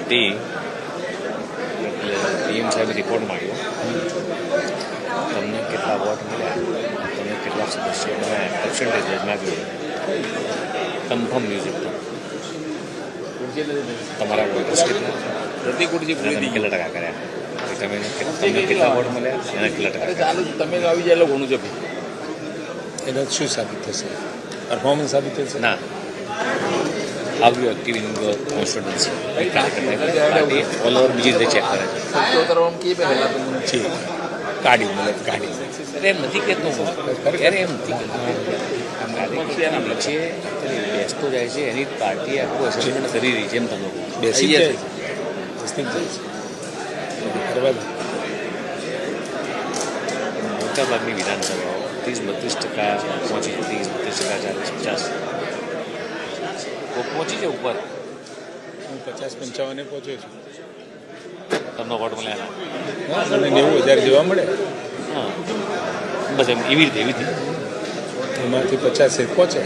હતી એટલે પીએમ સાહેબે રિપોર્ટ માંગ્યો તમને કેટલા વોટ મળ્યા, તમને કેટલા સદસ્યો મળ્યા, પર્સન્ટેજ માગ્યું. કન્ફર્મ મ્યુઝિક તો તમારા વોટર્સ કેટલા કેટલા ટકા કર્યા, તમે તમને કેટલા વોટ મળ્યા, એના કેટલા ટકા. ચાલુ તમે આવી જાય એટલે ઘણું છે એનો શું સાબિત થશે? પરફોર્મન્સ સાબિત થશે? ના, how you active in your constituency party all over બીજી રીતે ચેક કરે છે. કાઢી મતલબ કાઢી અરે એમ નથી કહેતો હું, અરે એમ નથી કહેતો. રાજકીયના નીચે બેસતો જાય છે, એની પાર્ટી આખું એસેસમેન્ટ કરી રહી છે. એમ તમે બેસી જાય બરાબર. મોટાભાગની વિધાનસભાઓ 30-32% પહોંચી છે, 30-32%, 40-50 પહોંચી છે ઉપર. હું 50-55 પહોંચ્યો છું. તમને વોટ મળ્યા? હા, મને 90,000 જેવા મળે. હા, બસ એમ એવી રીતે એમાંથી 50 પહોંચે.